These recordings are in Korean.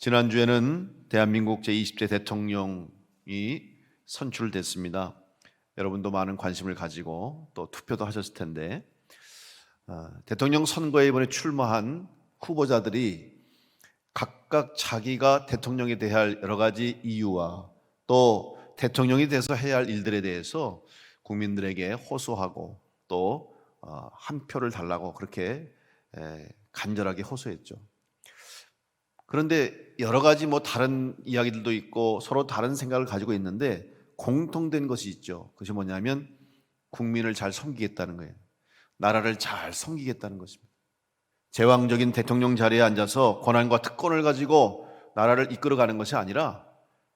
지난주에는 대한민국 제20대 대통령이 선출됐습니다. 여러분도 많은 관심을 가지고 또 투표도 하셨을 텐데, 대통령 선거에 이번에 출마한 후보자들이 각각 자기가 대통령이 돼야 할 여러 가지 이유와 또 대통령이 돼서 해야 할 일들에 대해서 국민들에게 호소하고 또 한 표를 달라고 그렇게 간절하게 호소했죠. 그런데 여러 가지 다른 이야기들도 있고 서로 다른 생각을 가지고 있는데 공통된 것이 있죠. 그것이 뭐냐면 국민을 잘 섬기겠다는 거예요. 나라를 잘 섬기겠다는 것입니다. 제왕적인 대통령 자리에 앉아서 권한과 특권을 가지고 나라를 이끌어가는 것이 아니라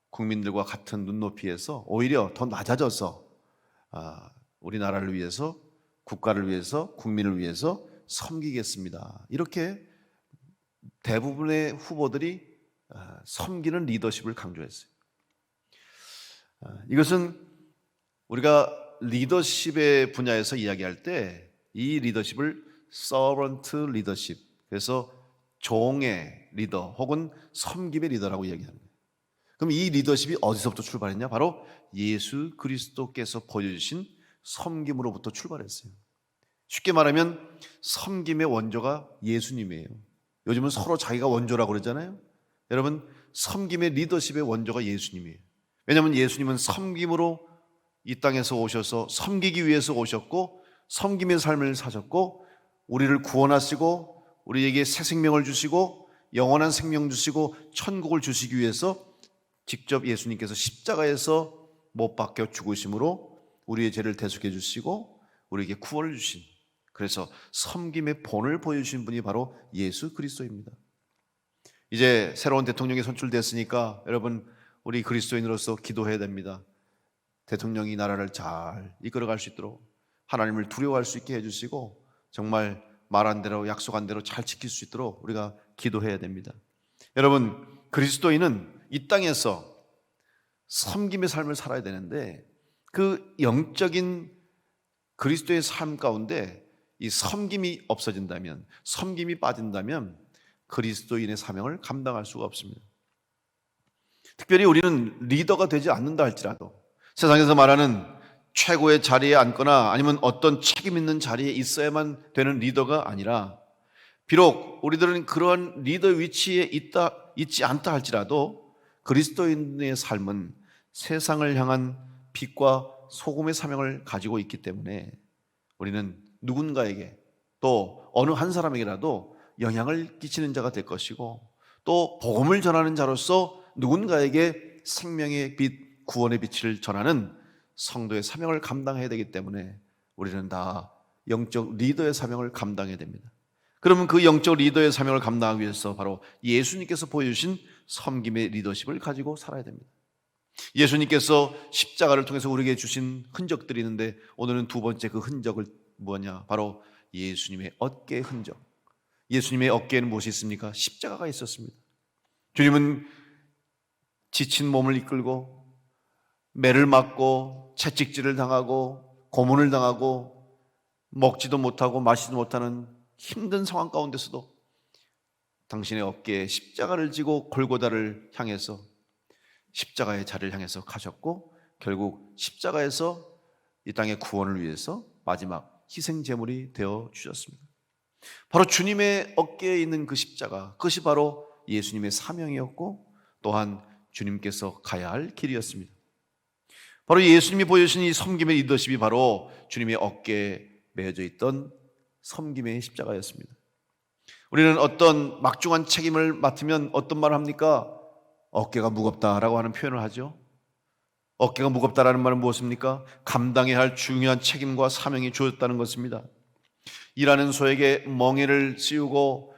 국민들과 같은 눈높이에서 오히려 더 낮아져서 우리나라를 위해서, 국가를 위해서, 국민을 위해서 섬기겠습니다. 이렇게 대부분의 후보들이 섬기는 리더십을 강조했어요. 이것은 우리가 리더십의 분야에서 이야기할 때 이 리더십을 서번트 리더십, 그래서 종의 리더 혹은 섬김의 리더라고 이야기하는 거예요. 그럼 이 리더십이 어디서부터 출발했냐? 바로 예수 그리스도께서 보여주신 섬김으로부터 출발했어요. 쉽게 말하면 섬김의 원조가 예수님이에요. 요즘은 서로 자기가 원조라고 그러잖아요. 여러분, 섬김의 리더십의 원조가 예수님이에요. 왜냐하면 예수님은 섬김으로 이 땅에서 오셔서 섬기기 위해서 오셨고 섬김의 삶을 사셨고 우리를 구원하시고 우리에게 새 생명을 주시고 영원한 생명 주시고 천국을 주시기 위해서 직접 예수님께서 십자가에서 못 박혀 죽으심으로 우리의 죄를 대속해 주시고 우리에게 구원을 주신, 그래서 섬김의 본을 보여주신 분이 바로 예수 그리스도입니다. 이제 새로운 대통령이 선출됐으니까 여러분, 우리 그리스도인으로서 기도해야 됩니다. 대통령이 나라를 잘 이끌어갈 수 있도록 하나님을 두려워할 수 있게 해주시고 정말 말한 대로 약속한 대로 잘 지킬 수 있도록 우리가 기도해야 됩니다. 여러분, 그리스도인은 이 땅에서 섬김의 삶을 살아야 되는데 그 영적인 그리스도의 삶 가운데 이 섬김이 없어진다면, 섬김이 빠진다면 그리스도인의 사명을 감당할 수가 없습니다. 특별히 우리는 리더가 되지 않는다 할지라도, 세상에서 말하는 최고의 자리에 앉거나 아니면 어떤 책임 있는 자리에 있어야만 되는 리더가 아니라, 비록 우리들은 그러한 리더 위치에 있지 않다 할지라도 그리스도인의 삶은 세상을 향한 빛과 소금의 사명을 가지고 있기 때문에 우리는 누군가에게, 또 어느 한 사람에게라도 영향을 끼치는 자가 될 것이고, 또 복음을 전하는 자로서 누군가에게 생명의 빛, 구원의 빛을 전하는 성도의 사명을 감당해야 되기 때문에 우리는 다 영적 리더의 사명을 감당해야 됩니다. 그러면 그 영적 리더의 사명을 감당하기 위해서 바로 예수님께서 보여주신 섬김의 리더십을 가지고 살아야 됩니다. 예수님께서 십자가를 통해서 우리에게 주신 흔적들이 있는데 오늘은 두 번째 그 흔적을 뭐냐? 바로 예수님의 어깨의 흔적. 예수님의 어깨에는 무엇이 있습니까? 십자가가 있었습니다. 주님은 지친 몸을 이끌고 매를 맞고 채찍질을 당하고 고문을 당하고 먹지도 못하고 마시지도 못하는 힘든 상황 가운데서도 당신의 어깨에 십자가를 지고 골고다를 향해서 십자가의 자리를 향해서 가셨고 결국 십자가에서 이 땅의 구원을 위해서 마지막 희생 제물이 되어 주셨습니다. 바로 주님의 어깨에 있는 그 십자가, 그것이 바로 예수님의 사명이었고 또한 주님께서 가야 할 길이었습니다. 바로 예수님이 보여주신 이 섬김의 리더십이 바로 주님의 어깨에 매어져 있던 섬김의 십자가였습니다. 우리는 어떤 막중한 책임을 맡으면 어떤 말을 합니까? 어깨가 무겁다라고 하는 표현을 하죠. 어깨가 무겁다라는 말은 무엇입니까? 감당해야 할 중요한 책임과 사명이 주어졌다는 것입니다. 일하는 소에게 멍에를 씌우고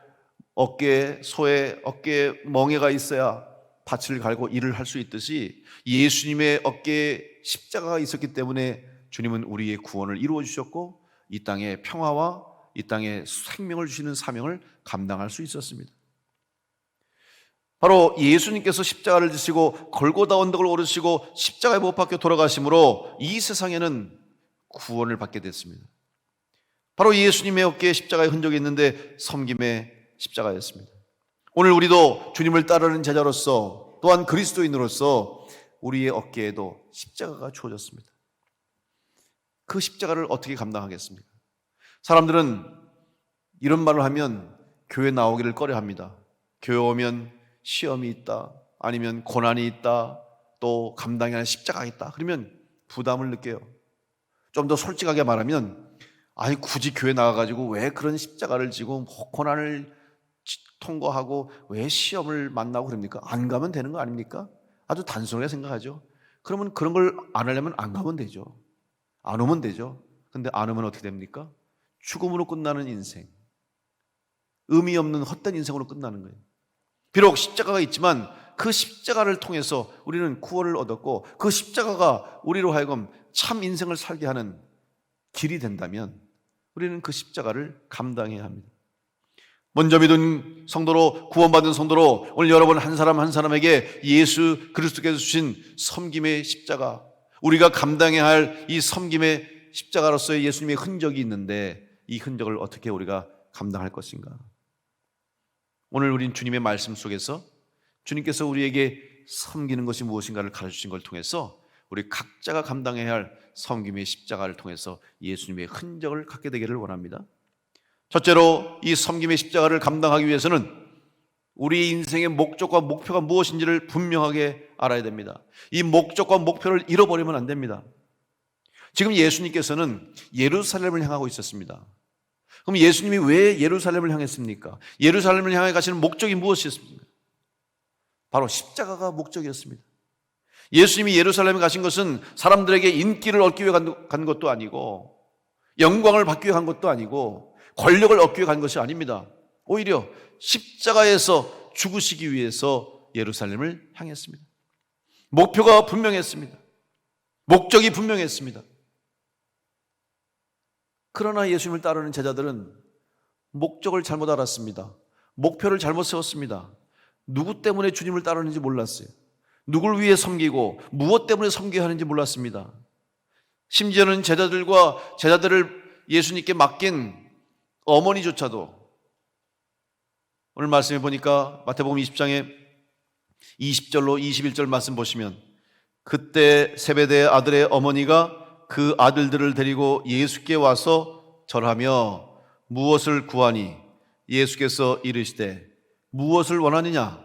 소의 어깨에 멍에가 있어야 밭을 갈고 일을 할 수 있듯이 예수님의 어깨에 십자가가 있었기 때문에 주님은 우리의 구원을 이루어 주셨고 이 땅의 평화와 이 땅에 생명을 주시는 사명을 감당할 수 있었습니다. 바로 예수님께서 십자가를 지시고 골고다 언덕을 오르시고 십자가에 못 박혀 돌아가심으로 이 세상에는 구원을 받게 됐습니다. 바로 예수님의 어깨에 십자가의 흔적이 있는데 섬김의 십자가였습니다. 오늘 우리도 주님을 따르는 제자로서 또한 그리스도인으로서 우리의 어깨에도 십자가가 주어졌습니다. 그 십자가를 어떻게 감당하겠습니까? 사람들은 이런 말을 하면 교회 나오기를 꺼려합니다. 교회 오면 시험이 있다, 아니면 고난이 있다, 또 감당해야 할 십자가가 있다, 그러면 부담을 느껴요. 좀 더 솔직하게 말하면, 아니 굳이 교회 나가가지고 왜 그런 십자가를 지고 고난을 통과하고 왜 시험을 만나고 그럽니까? 안 가면 되는 거 아닙니까? 아주 단순하게 생각하죠. 그러면 그런 걸 안 하려면 안 가면 되죠. 안 오면 되죠. 근데 안 오면 어떻게 됩니까? 죽음으로 끝나는 인생, 의미 없는 헛된 인생으로 끝나는 거예요. 비록 십자가가 있지만 그 십자가를 통해서 우리는 구원을 얻었고, 그 십자가가 우리로 하여금 참 인생을 살게 하는 길이 된다면 우리는 그 십자가를 감당해야 합니다. 먼저 믿은 성도로, 구원받은 성도로, 오늘 여러분 한 사람 한 사람에게 예수 그리스도께서 주신 섬김의 십자가, 우리가 감당해야 할 이 섬김의 십자가로서의 예수님의 흔적이 있는데, 이 흔적을 어떻게 우리가 감당할 것인가? 오늘 우린 주님의 말씀 속에서 주님께서 우리에게 섬기는 것이 무엇인가를 가르치신 걸 통해서 우리 각자가 감당해야 할 섬김의 십자가를 통해서 예수님의 흔적을 갖게 되기를 원합니다. 첫째로, 이 섬김의 십자가를 감당하기 위해서는 우리 인생의 목적과 목표가 무엇인지를 분명하게 알아야 됩니다. 이 목적과 목표를 잃어버리면 안 됩니다. 지금 예수님께서는 예루살렘을 향하고 있었습니다. 그럼 예수님이 왜 예루살렘을 향했습니까? 예루살렘을 향해 가시는 목적이 무엇이었습니까? 바로 십자가가 목적이었습니다. 예수님이 예루살렘에 가신 것은 사람들에게 인기를 얻기 위해 간 것도 아니고, 영광을 받기 위해 간 것도 아니고, 권력을 얻기 위해 간 것이 아닙니다. 오히려 십자가에서 죽으시기 위해서 예루살렘을 향했습니다. 목표가 분명했습니다. 목적이 분명했습니다. 그러나 예수님을 따르는 제자들은 목적을 잘못 알았습니다. 목표를 잘못 세웠습니다. 누구 때문에 주님을 따르는지 몰랐어요. 누굴 위해 섬기고 무엇 때문에 섬겨야 하는지 몰랐습니다. 심지어는 제자들을 예수님께 맡긴 어머니조차도, 오늘 말씀해 보니까 마태복음 20장에 20절로 21절 말씀 보시면, 그때 세베대의 아들의 어머니가 그 아들들을 데리고 예수께 와서 절하며 무엇을 구하니? 예수께서 이르시되 무엇을 원하느냐?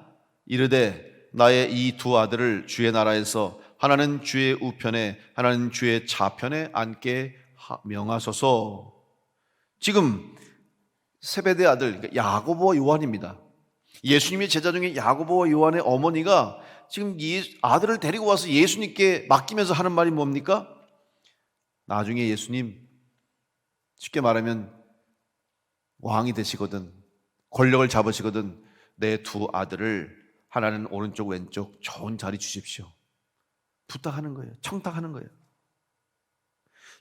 이르되 나의 이 두 아들을 주의 나라에서 하나는 주의 우편에 하나는 주의 좌편에 앉게 명하소서. 지금 세베대 아들, 그러니까 야고보와 요한입니다. 예수님의 제자 중에 야고보와 요한의 어머니가 지금 이 아들을 데리고 와서 예수님께 맡기면서 하는 말이 뭡니까? 나중에 예수님, 쉽게 말하면 왕이 되시거든, 권력을 잡으시거든, 내 두 아들을 하나는 오른쪽 왼쪽 좋은 자리 주십시오, 부탁하는 거예요. 청탁하는 거예요.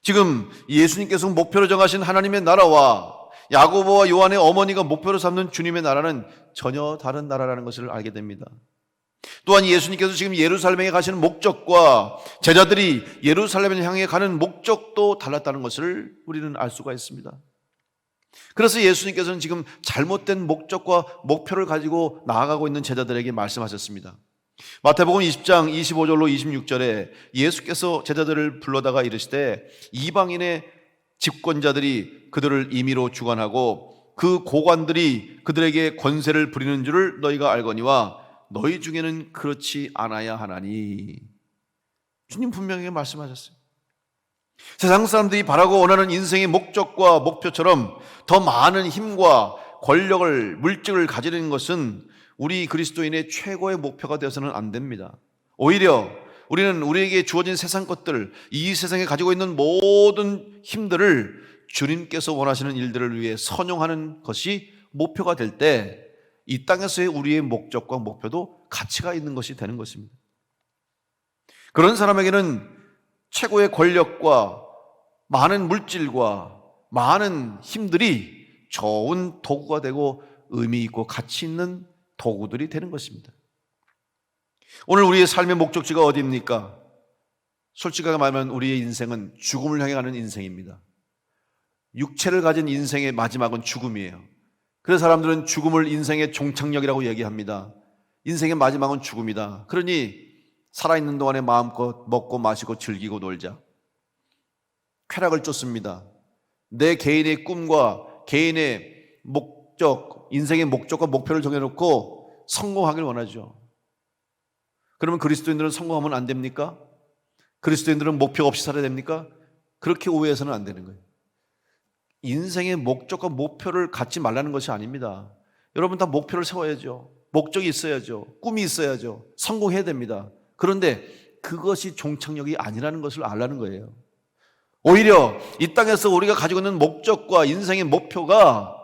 지금 예수님께서 목표로 정하신 하나님의 나라와 야고보와 요한의 어머니가 목표로 삼는 주님의 나라는 전혀 다른 나라라는 것을 알게 됩니다. 또한 예수님께서 지금 예루살렘에 가시는 목적과 제자들이 예루살렘을 향해 가는 목적도 달랐다는 것을 우리는 알 수가 있습니다. 그래서 예수님께서는 지금 잘못된 목적과 목표를 가지고 나아가고 있는 제자들에게 말씀하셨습니다. 마태복음 20장 25절로 26절에 예수께서 제자들을 불러다가 이르시되 이방인의 집권자들이 그들을 임의로 주관하고 그 고관들이 그들에게 권세를 부리는 줄을 너희가 알거니와 너희 중에는 그렇지 않아야 하나니. 주님 분명하게 말씀하셨어요. 세상 사람들이 바라고 원하는 인생의 목적과 목표처럼 더 많은 힘과 권력을, 물질을 가지는 것은 우리 그리스도인의 최고의 목표가 되어서는 안 됩니다. 오히려 우리는 우리에게 주어진 세상 것들, 이 세상에 가지고 있는 모든 힘들을 주님께서 원하시는 일들을 위해 선용하는 것이 목표가 될 때 이 땅에서의 우리의 목적과 목표도 가치가 있는 것이 되는 것입니다. 그런 사람에게는 최고의 권력과 많은 물질과 많은 힘들이 좋은 도구가 되고 의미 있고 가치 있는 도구들이 되는 것입니다. 오늘 우리의 삶의 목적지가 어디입니까? 솔직하게 말하면 우리의 인생은 죽음을 향해 가는 인생입니다. 육체를 가진 인생의 마지막은 죽음이에요. 그래서 사람들은 죽음을 인생의 종착역이라고 얘기합니다. 인생의 마지막은 죽음이다. 그러니 살아있는 동안에 마음껏 먹고 마시고 즐기고 놀자. 쾌락을 쫓습니다. 내 개인의 꿈과 개인의 목적, 인생의 목적과 목표를 정해놓고 성공하길 원하죠. 그러면 그리스도인들은 성공하면 안 됩니까? 그리스도인들은 목표 없이 살아야 됩니까? 그렇게 오해해서는 안 되는 거예요. 인생의 목적과 목표를 갖지 말라는 것이 아닙니다. 여러분 다 목표를 세워야죠. 목적이 있어야죠. 꿈이 있어야죠. 성공해야 됩니다. 그런데 그것이 종착역이 아니라는 것을 알라는 거예요. 오히려 이 땅에서 우리가 가지고 있는 목적과 인생의 목표가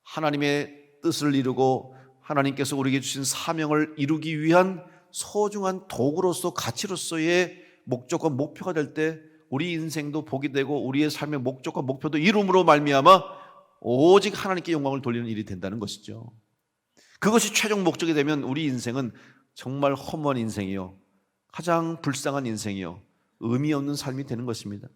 하나님의 뜻을 이루고 하나님께서 우리에게 주신 사명을 이루기 위한 소중한 도구로서 가치로서의 목적과 목표가 될 때 우리 인생도 복이 되고 우리의 삶의 목적과 목표도 이룸으로 말미암아 오직 하나님께 영광을 돌리는 일이 된다는 것이죠. 그것이 최종 목적이 되면 우리 인생은 정말 허무한 인생이요, 가장 불쌍한 인생이요, 의미 없는 삶이 되는 것입니다.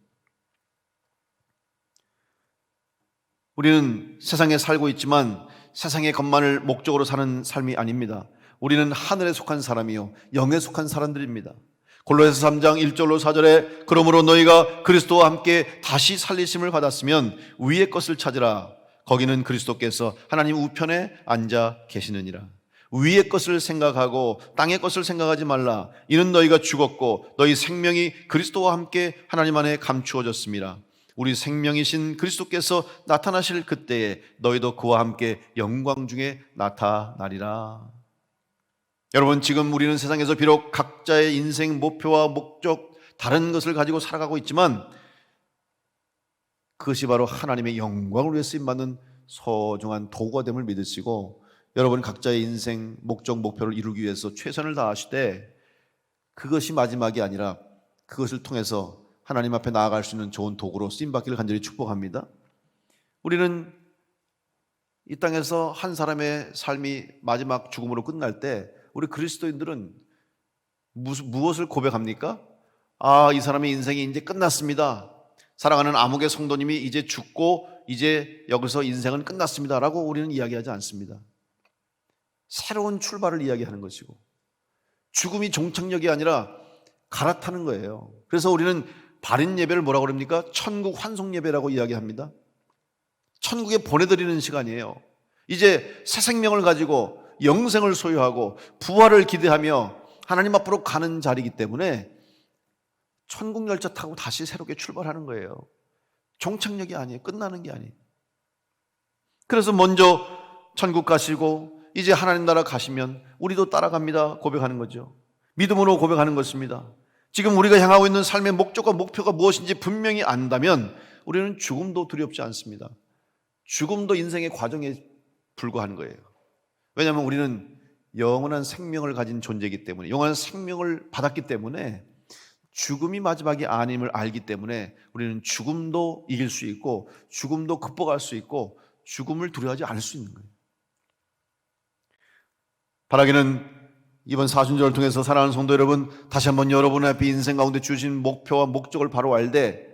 우리는 세상에 살고 있지만 세상의 것만을 목적으로 사는 삶이 아닙니다. 우리는 하늘에 속한 사람이요 영에 속한 사람들입니다. 골로새서 3장 1절로 4절에 그러므로 너희가 그리스도와 함께 다시 살리심을 받았으면 위의 것을 찾으라. 거기는 그리스도께서 하나님 우편에 앉아 계시느니라. 위의 것을 생각하고 땅의 것을 생각하지 말라. 이는 너희가 죽었고 너희 생명이 그리스도와 함께 하나님 안에 감추어졌습니다. 우리 생명이신 그리스도께서 나타나실 그때에 너희도 그와 함께 영광 중에 나타나리라. 여러분, 지금 우리는 세상에서 비록 각자의 인생 목표와 목적, 다른 것을 가지고 살아가고 있지만 그것이 바로 하나님의 영광을 위해 쓰임받는 소중한 도구가 됨을 믿으시고 여러분 각자의 인생 목적, 목표를 이루기 위해서 최선을 다하시되 그것이 마지막이 아니라 그것을 통해서 하나님 앞에 나아갈 수 있는 좋은 도구로 쓰임받기를 간절히 축복합니다. 우리는 이 땅에서 한 사람의 삶이 마지막 죽음으로 끝날 때 우리 그리스도인들은 무엇을 고백합니까? 아, 이 사람의 인생이 이제 끝났습니다. 사랑하는 아무개 성도님이 이제 죽고 이제 여기서 인생은 끝났습니다 라고 우리는 이야기하지 않습니다. 새로운 출발을 이야기하는 것이고 죽음이 종착역이 아니라 갈아타는 거예요. 그래서 우리는 발인 예배를 뭐라고 그럽니까? 천국 환송 예배라고 이야기합니다. 천국에 보내드리는 시간이에요. 이제 새 생명을 가지고 영생을 소유하고 부활을 기대하며 하나님 앞으로 가는 자리이기 때문에 천국 열차 타고 다시 새롭게 출발하는 거예요. 종착역이 아니에요. 끝나는 게 아니에요. 그래서 먼저 천국 가시고 이제 하나님 나라 가시면 우리도 따라갑니다 고백하는 거죠. 믿음으로 고백하는 것입니다. 지금 우리가 향하고 있는 삶의 목적과 목표가 무엇인지 분명히 안다면 우리는 죽음도 두렵지 않습니다. 죽음도 인생의 과정에 불과한 거예요. 왜냐하면 우리는 영원한 생명을 가진 존재이기 때문에, 영원한 생명을 받았기 때문에 죽음이 마지막이 아님을 알기 때문에 우리는 죽음도 이길 수 있고 죽음도 극복할 수 있고 죽음을 두려워하지 않을 수 있는 거예요. 바라기는 이번 사순절을 통해서 사랑하는 성도 여러분, 다시 한번 여러분 앞에 인생 가운데 주신 목표와 목적을 바로 알되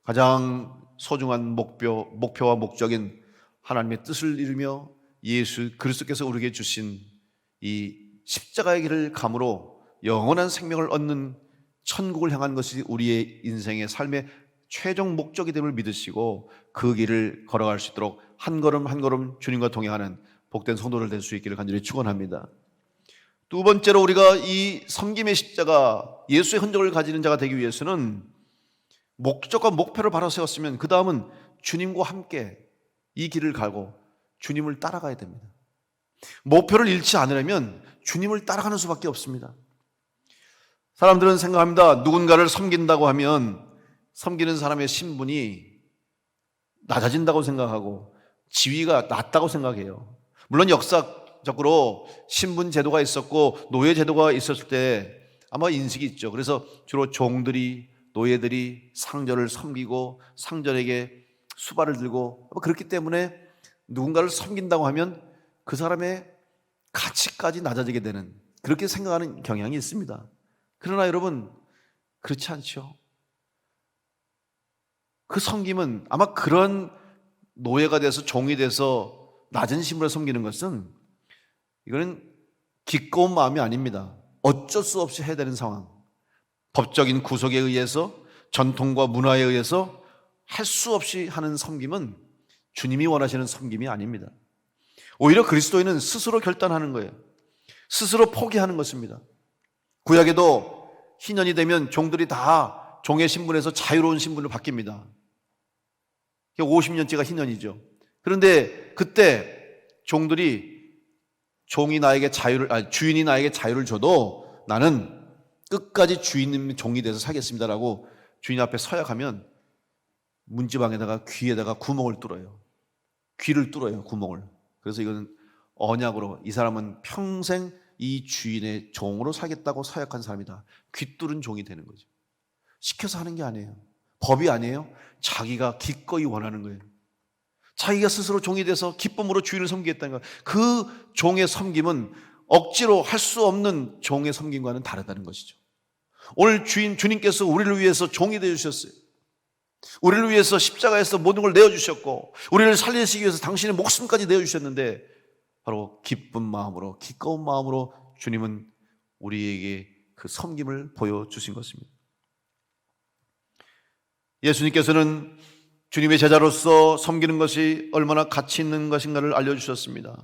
가장 소중한 목표와 목적인 하나님의 뜻을 이루며 예수 그리스도께서 우리에게 주신 이 십자가의 길을 감으로 영원한 생명을 얻는 천국을 향한 것이 우리의 인생의 삶의 최종 목적이 됨을 믿으시고 그 길을 걸어갈 수 있도록 한 걸음 한 걸음 주님과 동행하는 복된 성도들 될 수 있기를 간절히 축원합니다. 두 번째로 우리가 이 섬김의 십자가, 예수의 흔적을 가지는 자가 되기 위해서는 목적과 목표를 바로 세웠으면 그 다음은 주님과 함께 이 길을 가고 주님을 따라가야 됩니다. 목표를 잃지 않으려면 주님을 따라가는 수밖에 없습니다. 사람들은 생각합니다. 누군가를 섬긴다고 하면 섬기는 사람의 신분이 낮아진다고 생각하고 지위가 낮다고 생각해요. 물론 역사적으로 신분 제도가 있었고 노예 제도가 있었을 때 아마 인식이 있죠. 그래서 주로 종들이, 노예들이 상전을 섬기고 상전에게 수발을 들고 그렇기 때문에 누군가를 섬긴다고 하면 그 사람의 가치까지 낮아지게 되는, 그렇게 생각하는 경향이 있습니다. 그러나 여러분, 그렇지 않죠. 그 섬김은 아마 그런 노예가 돼서 종이 돼서 낮은 신분을 섬기는 것은 이거는 기꺼운 마음이 아닙니다. 어쩔 수 없이 해야 되는 상황. 법적인 구속에 의해서 전통과 문화에 의해서 할 수 없이 하는 섬김은 주님이 원하시는 섬김이 아닙니다. 오히려 그리스도인은 스스로 결단하는 거예요. 스스로 포기하는 것입니다. 구약에도 희년이 되면 종들이 다 종의 신분에서 자유로운 신분으로 바뀝니다. 50년째가 희년이죠. 그런데 그때 종들이 주인이 나에게 자유를 줘도 나는 끝까지 주인님 종이 돼서 살겠습니다라고 주인 앞에 서약하면 문지방에다가 귀에다가 구멍을 뚫어요. 귀를 뚫어요, 구멍을. 그래서 이거는 언약으로 이 사람은 평생 이 주인의 종으로 살겠다고 서약한 사람이다. 귀 뚫은 종이 되는 거죠. 시켜서 하는 게 아니에요. 법이 아니에요. 자기가 기꺼이 원하는 거예요. 자기가 스스로 종이 돼서 기쁨으로 주인을 섬기겠다는 거예요. 그 종의 섬김은 억지로 할 수 없는 종의 섬김과는 다르다는 것이죠. 오늘 주님께서 우리를 위해서 종이 되어주셨어요. 우리를 위해서 십자가에서 모든 걸 내어주셨고 우리를 살리시기 위해서 당신의 목숨까지 내어주셨는데 바로 기쁜 마음으로 기꺼운 마음으로 주님은 우리에게 그 섬김을 보여주신 것입니다. 예수님께서는 주님의 제자로서 섬기는 것이 얼마나 가치 있는 것인가를 알려주셨습니다.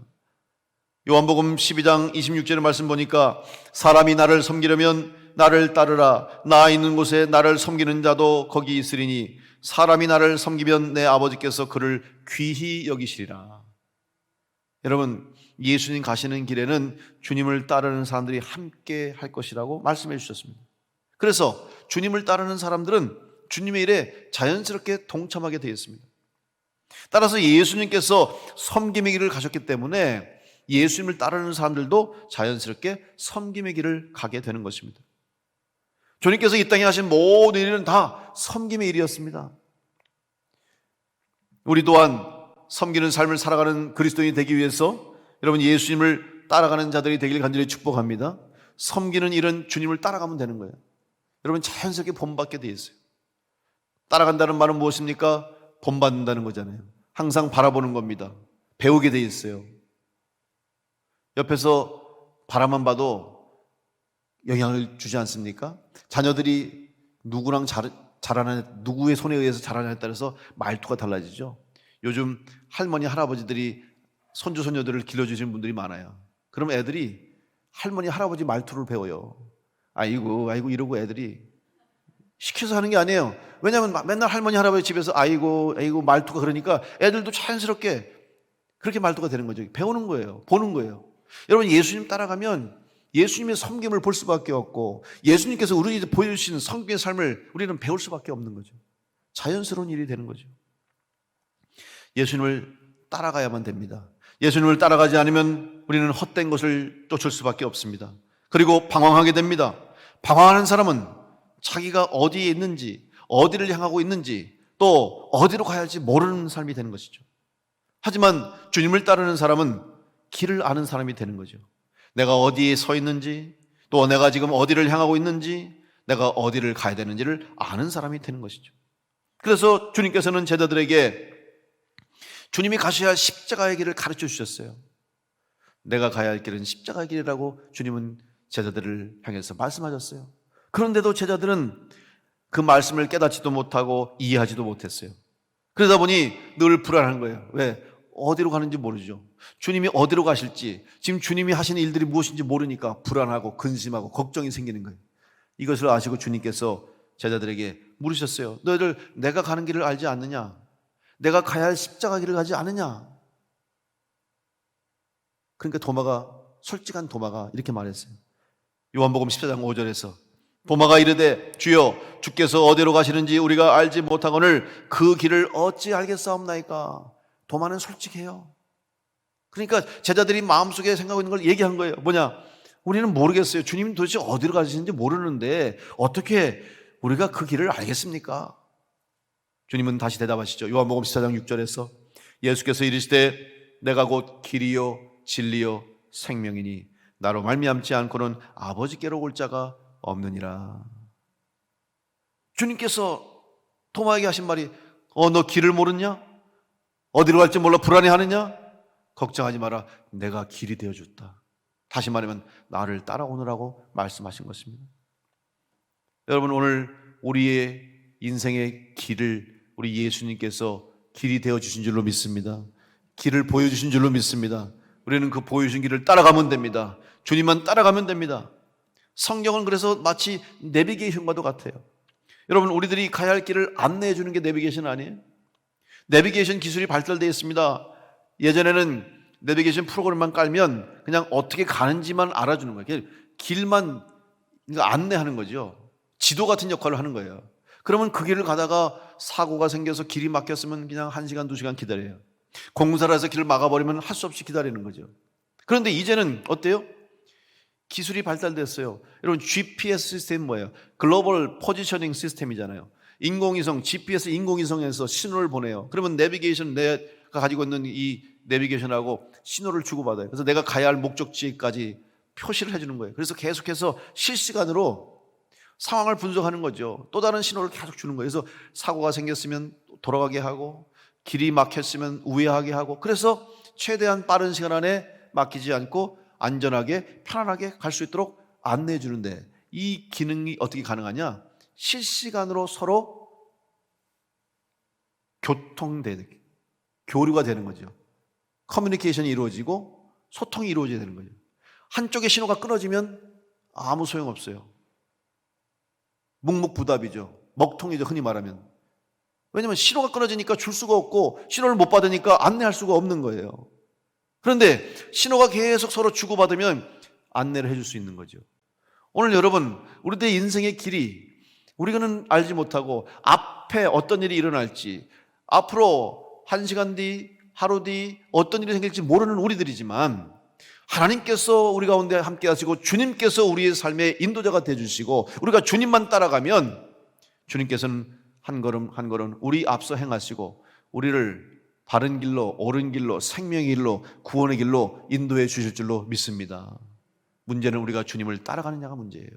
요한복음 12장 26절의 말씀 보니까 사람이 나를 섬기려면 나를 따르라. 나 있는 곳에 나를 섬기는 자도 거기 있으리니 사람이 나를 섬기면 내 아버지께서 그를 귀히 여기시리라. 여러분, 예수님 가시는 길에는 주님을 따르는 사람들이 함께 할 것이라고 말씀해 주셨습니다. 그래서 주님을 따르는 사람들은 주님의 일에 자연스럽게 동참하게 되어 있습니다. 따라서 예수님께서 섬김의 길을 가셨기 때문에 예수님을 따르는 사람들도 자연스럽게 섬김의 길을 가게 되는 것입니다. 주님께서 이 땅에 하신 모든 일은 다 섬김의 일이었습니다. 우리 또한 섬기는 삶을 살아가는 그리스도인이 되기 위해서 여러분 예수님을 따라가는 자들이 되길 간절히 축복합니다. 섬기는 일은 주님을 따라가면 되는 거예요. 여러분 자연스럽게 본받게 되어 있어요. 따라간다는 말은 무엇입니까? 본받는다는 거잖아요. 항상 바라보는 겁니다. 배우게 되어 있어요. 옆에서 바라만 봐도 영향을 주지 않습니까? 자녀들이 누구랑 자라나 누구의 손에 의해서 자라냐에 따라서 말투가 달라지죠. 요즘 할머니 할아버지들이 손주 손녀들을 길러주시는 분들이 많아요. 그럼 애들이 할머니 할아버지 말투를 배워요. 아이고 이러고 애들이 시켜서 하는 게 아니에요. 왜냐하면 맨날 할머니 할아버지 집에서 아이고 말투가 그러니까 애들도 자연스럽게 그렇게 말투가 되는 거죠. 배우는 거예요. 보는 거예요. 여러분 예수님 따라가면 예수님의 섬김을 볼 수밖에 없고 예수님께서 우리에게 보여주신 섬김의 삶을 우리는 배울 수밖에 없는 거죠. 자연스러운 일이 되는 거죠. 예수님을 따라가야만 됩니다. 예수님을 따라가지 않으면 우리는 헛된 것을 쫓을 수밖에 없습니다. 그리고 방황하게 됩니다. 방황하는 사람은 자기가 어디에 있는지, 어디를 향하고 있는지, 또 어디로 가야 할지 모르는 삶이 되는 것이죠. 하지만 주님을 따르는 사람은 길을 아는 사람이 되는 거죠. 내가 어디에 서 있는지, 또 내가 지금 어디를 향하고 있는지, 내가 어디를 가야 되는지를 아는 사람이 되는 것이죠. 그래서 주님께서는 제자들에게 주님이 가셔야 할 십자가의 길을 가르쳐 주셨어요. 내가 가야 할 길은 십자가의 길이라고 주님은 제자들을 향해서 말씀하셨어요. 그런데도 제자들은 그 말씀을 깨닫지도 못하고 이해하지도 못했어요. 그러다 보니 늘 불안한 거예요. 왜? 어디로 가는지 모르죠. 주님이 어디로 가실지, 지금 주님이 하시는 일들이 무엇인지 모르니까 불안하고 근심하고 걱정이 생기는 거예요. 이것을 아시고 주님께서 제자들에게 물으셨어요. 너희들 내가 가는 길을 알지 않느냐? 내가 가야 할 십자가 길을 가지 않느냐? 그러니까 솔직한 도마가 이렇게 말했어요. 요한복음 14장 5절에서 도마가 이르되 주여 주께서 어디로 가시는지 우리가 알지 못하거늘 그 길을 어찌 알겠사옵나이까? 도마는 솔직해요. 그러니까 제자들이 마음속에 생각하고 있는 걸 얘기한 거예요. 뭐냐? 우리는 모르겠어요. 주님이 도대체 어디로 가시는지 모르는데 어떻게 우리가 그 길을 알겠습니까? 주님은 다시 대답하시죠. 요한복음 14장 6절에서 예수께서 이르시되 내가 곧 길이요 진리요 생명이니 나로 말미암지 않고는 아버지께로 올 자가 없느니라. 주님께서 도마에게 하신 말이 너 길을 모르냐? 어디로 갈지 몰라 불안해하느냐? 걱정하지 마라. 내가 길이 되어줬다. 다시 말하면 나를 따라오느라고 말씀하신 것입니다. 여러분, 오늘 우리의 인생의 길을 우리 예수님께서 길이 되어주신 줄로 믿습니다. 길을 보여주신 줄로 믿습니다. 우리는 그 보여주신 길을 따라가면 됩니다. 주님만 따라가면 됩니다. 성경은 그래서 마치 내비게이션과도 같아요. 여러분, 우리들이 가야 할 길을 안내해 주는 게 내비게이션 아니에요? 내비게이션 기술이 발달되어 있습니다. 예전에는 내비게이션 프로그램만 깔면 그냥 어떻게 가는지만 알아주는 거예요. 길만 안내하는 거죠. 지도 같은 역할을 하는 거예요. 그러면 그 길을 가다가 사고가 생겨서 길이 막혔으면 그냥 1시간, 2시간 기다려요. 공사를 해서 길을 막아버리면 할 수 없이 기다리는 거죠. 그런데 이제는 어때요? 기술이 발달됐어요. 여러분, GPS 시스템 뭐예요? 글로벌 포지셔닝 시스템이잖아요. 인공위성, GPS 인공위성에서 신호를 보내요. 그러면 내비게이션, 내가 가지고 있는 이 내비게이션하고 신호를 주고받아요. 그래서 내가 가야 할 목적지까지 표시를 해주는 거예요. 그래서 계속해서 실시간으로 상황을 분석하는 거죠. 또 다른 신호를 계속 주는 거예요. 그래서 사고가 생겼으면 돌아가게 하고, 길이 막혔으면 우회하게 하고, 그래서 최대한 빠른 시간 안에 막히지 않고 안전하게 편안하게 갈 수 있도록 안내해 주는데, 이 기능이 어떻게 가능하냐? 실시간으로 서로 교류가 되는 거죠. 커뮤니케이션이 이루어지고 소통이 이루어져야 되는 거죠. 한쪽의 신호가 끊어지면 아무 소용없어요. 묵묵부답이죠. 먹통이죠, 흔히 말하면. 왜냐하면 신호가 끊어지니까 줄 수가 없고, 신호를 못 받으니까 안내할 수가 없는 거예요. 그런데 신호가 계속 서로 주고받으면 안내를 해줄 수 있는 거죠. 오늘 여러분, 우리들의 인생의 길이 우리는 알지 못하고 앞에 어떤 일이 일어날지, 앞으로 1시간 뒤, 하루 뒤 어떤 일이 생길지 모르는 우리들이지만, 하나님께서 우리 가운데 함께 하시고 주님께서 우리의 삶의 인도자가 되어주시고, 우리가 주님만 따라가면 주님께서는 한 걸음 한 걸음 우리 앞서 행하시고 우리를 바른 길로, 옳은 길로, 생명의 길로, 구원의 길로 인도해 주실 줄로 믿습니다. 문제는 우리가 주님을 따라가느냐가 문제예요.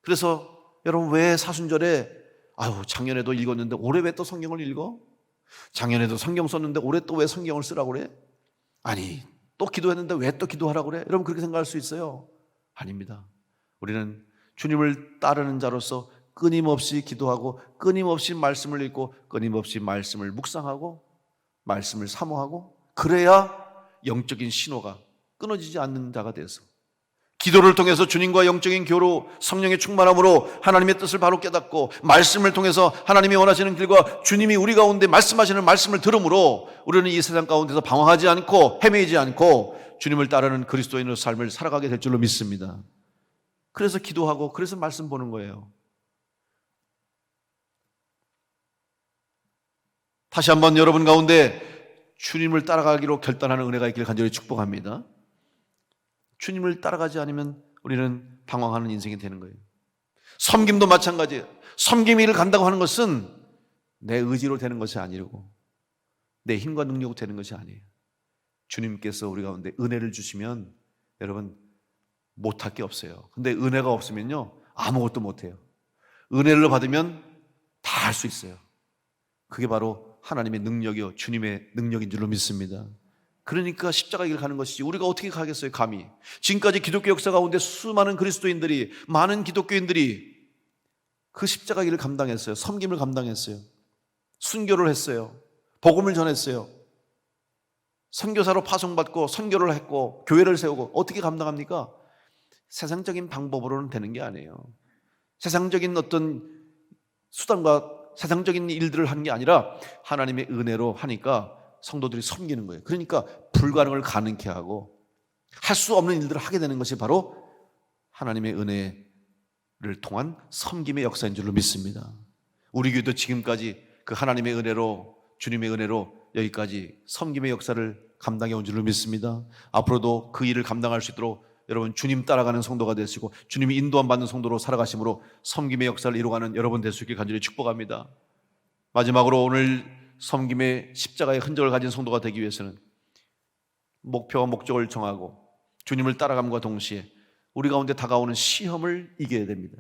그래서 여러분, 왜 사순절에 작년에도 읽었는데 올해 왜 또 성경을 읽어? 작년에도 성경 썼는데 올해 또 왜 성경을 쓰라고 그래? 아니, 또 기도했는데 왜 또 기도하라고 그래? 여러분, 그렇게 생각할 수 있어요. 아닙니다. 우리는 주님을 따르는 자로서 끊임없이 기도하고, 끊임없이 말씀을 읽고, 끊임없이 말씀을 묵상하고, 말씀을 사모하고, 그래야 영적인 신호가 끊어지지 않는 자가 돼서, 기도를 통해서 주님과 영적인 교로, 성령의 충만함으로 하나님의 뜻을 바로 깨닫고, 말씀을 통해서 하나님이 원하시는 길과 주님이 우리 가운데 말씀하시는 말씀을 들음으로 우리는 이 세상 가운데서 방황하지 않고 헤매이지 않고 주님을 따르는 그리스도인의 삶을 살아가게 될 줄로 믿습니다. 그래서 기도하고, 그래서 말씀 보는 거예요. 다시 한번 여러분 가운데 주님을 따라가기로 결단하는 은혜가 있기를 간절히 축복합니다. 주님을 따라가지 않으면 우리는 방황하는 인생이 되는 거예요. 섬김도 마찬가지예요. 섬김 일을 간다고 하는 것은 내 의지로 되는 것이 아니고 내 힘과 능력으로 되는 것이 아니에요. 주님께서 우리 가운데 은혜를 주시면 여러분 못할 게 없어요. 근데 은혜가 없으면요 아무것도 못해요. 은혜를 받으면 다 할 수 있어요. 그게 바로 하나님의 능력이요, 주님의 능력인 줄로 믿습니다. 그러니까 십자가 길을 가는 것이지 우리가 어떻게 가겠어요, 감히. 지금까지 기독교 역사 가운데 수많은 그리스도인들이, 많은 기독교인들이 그 십자가 길을 감당했어요. 섬김을 감당했어요. 순교를 했어요. 복음을 전했어요. 선교사로 파송받고 선교를 했고 교회를 세우고. 어떻게 감당합니까? 세상적인 방법으로는 되는 게 아니에요. 세상적인 어떤 수단과 세상적인 일들을 하는 게 아니라 하나님의 은혜로 하니까 성도들이 섬기는 거예요. 그러니까 불가능을 가능케 하고 할 수 없는 일들을 하게 되는 것이 바로 하나님의 은혜를 통한 섬김의 역사인 줄로 믿습니다. 우리 교회도 지금까지 그 하나님의 은혜로, 주님의 은혜로 여기까지 섬김의 역사를 감당해 온 줄로 믿습니다. 앞으로도 그 일을 감당할 수 있도록 여러분 주님 따라가는 성도가 되시고 주님이 인도함 받는 성도로 살아가심으로 섬김의 역사를 이루어가는 여러분 될 수 있길 간절히 축복합니다. 마지막으로 오늘 섬김의 십자가의 흔적을 가진 성도가 되기 위해서는 목표와 목적을 정하고 주님을 따라감과 동시에 우리 가운데 다가오는 시험을 이겨야 됩니다.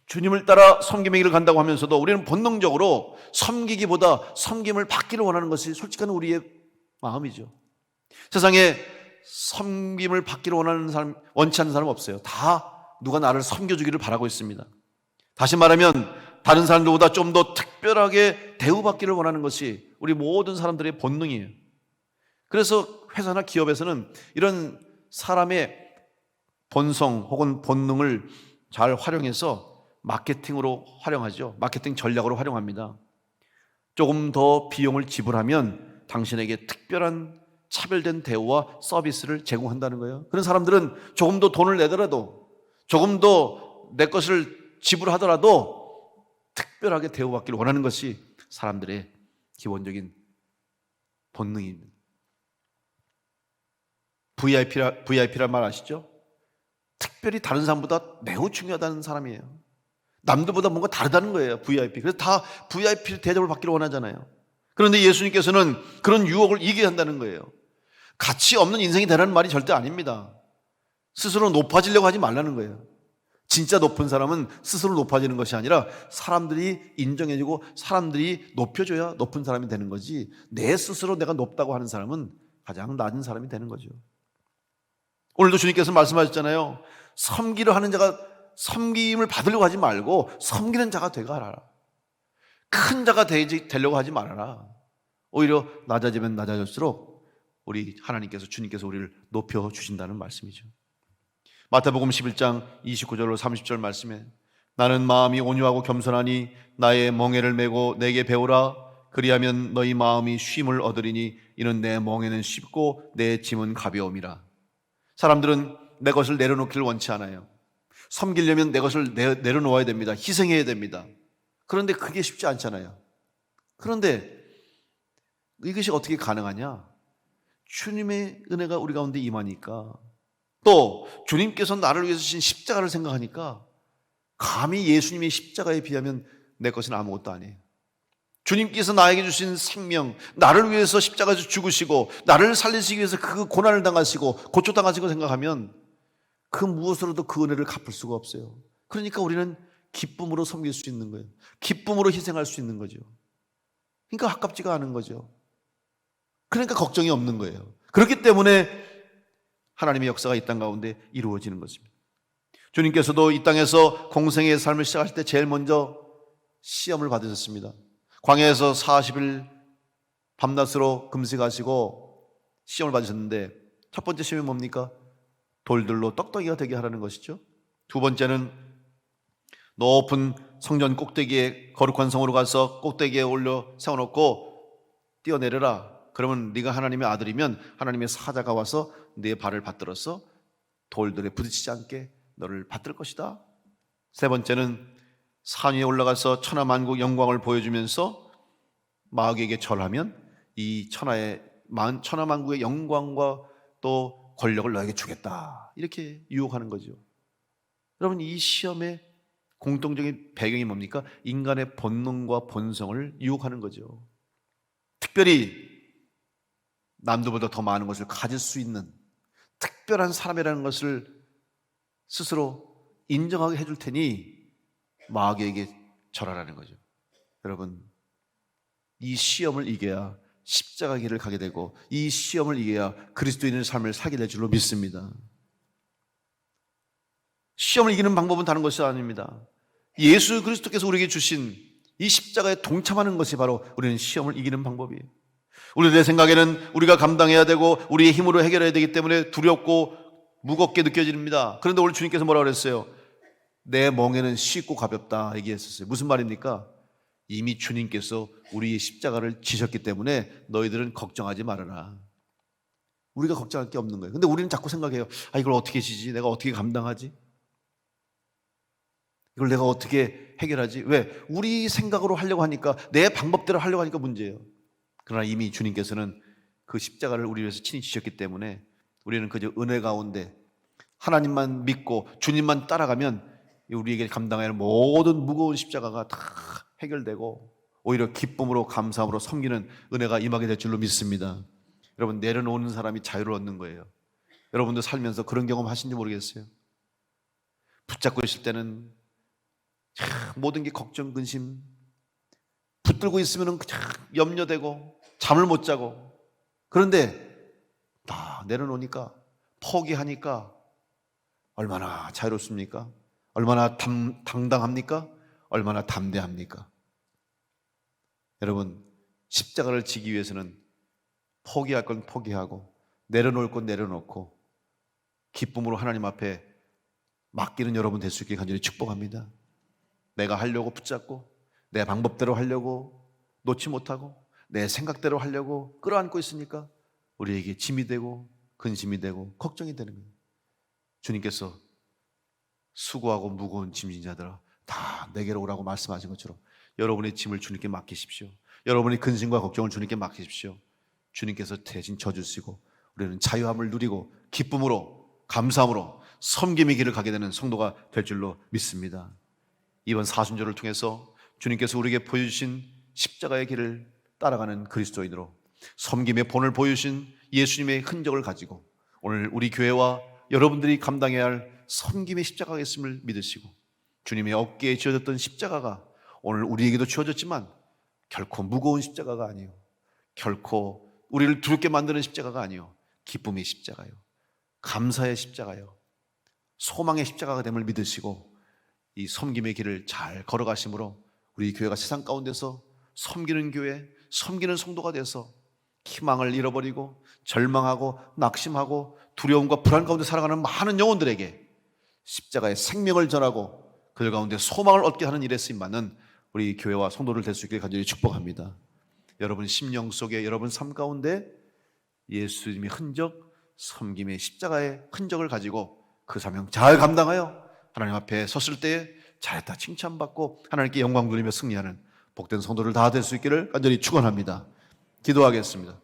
주님을 따라 섬김의 길을 간다고 하면서도 우리는 본능적으로 섬기기보다 섬김을 받기를 원하는 것이 솔직한 우리의 마음이죠. 세상에 섬김을 받기를 원하는 사람, 원치 않는 사람 없어요. 다 누가 나를 섬겨주기를 바라고 있습니다. 다시 말하면 다른 사람들보다 좀 더 특별하게 대우받기를 원하는 것이 우리 모든 사람들의 본능이에요. 그래서 회사나 기업에서는 이런 사람의 본성 혹은 본능을 잘 활용해서 마케팅으로 활용하죠. 마케팅 전략으로 활용합니다. 조금 더 비용을 지불하면 당신에게 특별한 차별된 대우와 서비스를 제공한다는 거예요. 그런 사람들은 조금 더 돈을 내더라도, 조금 더 내 것을 지불하더라도 특별하게 대우받기를 원하는 것이 사람들의 기본적인 본능입니다. VIP란 말 아시죠? 특별히 다른 사람보다 매우 중요하다는 사람이에요. 남들보다 뭔가 다르다는 거예요, VIP. 그래서 다 VIP 대접을 받기를 원하잖아요. 그런데 예수님께서는 그런 유혹을 이기게 한다는 거예요. 가치 없는 인생이 되라는 말이 절대 아닙니다. 스스로 높아지려고 하지 말라는 거예요. 진짜 높은 사람은 스스로 높아지는 것이 아니라 사람들이 인정해주고 사람들이 높여줘야 높은 사람이 되는 거지, 내 스스로 내가 높다고 하는 사람은 가장 낮은 사람이 되는 거죠. 오늘도 주님께서 말씀하셨잖아요. 섬기려 하는 자가 섬김을 받으려고 하지 말고 섬기는 자가 되게 하라. 큰 자가 되려고 하지 말아라. 오히려 낮아지면 낮아질수록 우리 하나님께서, 주님께서 우리를 높여주신다는 말씀이죠. 마태복음 11장 29절로 30절 말씀에 나는 마음이 온유하고 겸손하니 나의 멍에를 메고 내게 배우라. 그리하면 너희 마음이 쉼을 얻으리니 이는 내 멍에는 쉽고 내 짐은 가벼움이라. 사람들은 내 것을 내려놓기를 원치 않아요. 섬기려면 내 것을 내려놓아야 됩니다. 희생해야 됩니다. 그런데 그게 쉽지 않잖아요. 그런데 이것이 어떻게 가능하냐? 주님의 은혜가 우리 가운데 임하니까, 또 주님께서 나를 위해서 주신 십자가를 생각하니까 감히 예수님의 십자가에 비하면 내 것은 아무것도 아니에요. 주님께서 나에게 주신 생명, 나를 위해서 십자가에서 죽으시고 나를 살리시기 위해서 그 고난을 당하시고 고초당하시고 생각하면 그 무엇으로도 그 은혜를 갚을 수가 없어요. 그러니까 우리는 기쁨으로 섬길 수 있는 거예요. 기쁨으로 희생할 수 있는 거죠. 그러니까 아깝지가 않은 거죠. 그러니까 걱정이 없는 거예요. 그렇기 때문에 하나님의 역사가 이 땅 가운데 이루어지는 것입니다. 주님께서도 이 땅에서 공생의 삶을 시작하실 때 제일 먼저 시험을 받으셨습니다. 광야에서 40일 밤낮으로 금식하시고 시험을 받으셨는데, 첫 번째 시험이 뭡니까? 돌들로 떡덩이가 되게 하라는 것이죠. 두 번째는 높은 성전 꼭대기에, 거룩한 성으로 가서 꼭대기에 올려 세워놓고 뛰어내려라. 그러면 네가 하나님의 아들이면 하나님의 사자가 와서 네 발을 받들어서 돌들에 부딪히지 않게 너를 받들 것이다. 세 번째는 산 위에 올라가서 천하만국 영광을 보여주면서 마귀에게 절하면 이 천하만국의 영광과 또 권력을 너에게 주겠다. 이렇게 유혹하는 거죠. 여러분, 이 시험의 공통적인 배경이 뭡니까? 인간의 본능과 본성을 유혹하는 거죠. 특별히 남들보다 더 많은 것을 가질 수 있는 특별한 사람이라는 것을 스스로 인정하게 해줄 테니 마귀에게 절하라는 거죠. 여러분, 이 시험을 이겨야 십자가 길을 가게 되고, 이 시험을 이겨야 그리스도인의 삶을 살게 될 줄로 믿습니다. 시험을 이기는 방법은 다른 것이 아닙니다. 예수 그리스도께서 우리에게 주신 이 십자가에 동참하는 것이 바로 우리는 시험을 이기는 방법이에요. 우리의 생각에는 우리가 감당해야 되고 우리의 힘으로 해결해야 되기 때문에 두렵고 무겁게 느껴집니다. 그런데 오늘 주님께서 뭐라고 그랬어요? 내 멍에는 쉽고 가볍다 얘기했었어요. 무슨 말입니까? 이미 주님께서 우리의 십자가를 지셨기 때문에 너희들은 걱정하지 말아라. 우리가 걱정할 게 없는 거예요. 근데 우리는 자꾸 생각해요. 이걸 어떻게 지지? 내가 어떻게 감당하지? 이걸 내가 어떻게 해결하지? 왜? 우리 생각으로 하려고 하니까, 내 방법대로 하려고 하니까 문제예요. 그러나 이미 주님께서는 그 십자가를 우리 위해서 친히 지셨기 때문에 우리는 그저 은혜 가운데 하나님만 믿고 주님만 따라가면 우리에게 감당해야 할 모든 무거운 십자가가 다 해결되고 오히려 기쁨으로 감사함으로 섬기는 은혜가 임하게 될 줄로 믿습니다. 여러분, 내려놓는 사람이 자유를 얻는 거예요. 여러분도 살면서 그런 경험 하신지 모르겠어요. 붙잡고 있을 때는 모든 게 걱정, 근심, 붙들고 있으면 그냥 염려되고 잠을 못 자고. 그런데 다 내려놓으니까, 포기하니까 얼마나 자유롭습니까? 얼마나 당당합니까? 얼마나 담대합니까? 여러분, 십자가를 지기 위해서는 포기할 건 포기하고 내려놓을 건 내려놓고 기쁨으로 하나님 앞에 맡기는 여러분 될 수 있게 간절히 축복합니다. 내가 하려고 붙잡고 내 방법대로 하려고 놓지 못하고 내 생각대로 하려고 끌어안고 있으니까 우리에게 짐이 되고 근심이 되고 걱정이 되는 거예요. 주님께서 수고하고 무거운 짐진 자들아 다 내게로 오라고 말씀하신 것처럼 여러분의 짐을 주님께 맡기십시오. 여러분의 근심과 걱정을 주님께 맡기십시오. 주님께서 대신 져주시고 우리는 자유함을 누리고 기쁨으로 감사함으로 섬김의 길을 가게 되는 성도가 될 줄로 믿습니다. 이번 사순절을 통해서 주님께서 우리에게 보여주신 십자가의 길을 따라가는 그리스도인으로 섬김의 본을 보여주신 예수님의 흔적을 가지고 오늘 우리 교회와 여러분들이 감당해야 할 섬김의 십자가가 있음을 믿으시고 주님의 어깨에 지어졌던 십자가가 오늘 우리에게도 주어졌지만 결코 무거운 십자가가 아니에요. 결코 우리를 두렵게 만드는 십자가가 아니에요. 기쁨의 십자가요, 감사의 십자가요, 소망의 십자가가 됨을 믿으시고 이 섬김의 길을 잘 걸어가심으로 우리 교회가 세상 가운데서 섬기는 교회, 섬기는 성도가 돼서 희망을 잃어버리고 절망하고 낙심하고 두려움과 불안 가운데 살아가는 많은 영혼들에게 십자가의 생명을 전하고 그들 가운데 소망을 얻게 하는 일에 쓰임받는 우리 교회와 성도들 될 수 있게 간절히 축복합니다. 여러분 심령 속에 여러분 삶 가운데 예수님의 흔적, 섬김의 십자가의 흔적을 가지고 그 사명 잘 감당하여 하나님 앞에 섰을 때에 잘했다 칭찬받고 하나님께 영광 돌리며 승리하는 복된 성도들 다 될 수 있기를 간절히 축원합니다. 기도하겠습니다.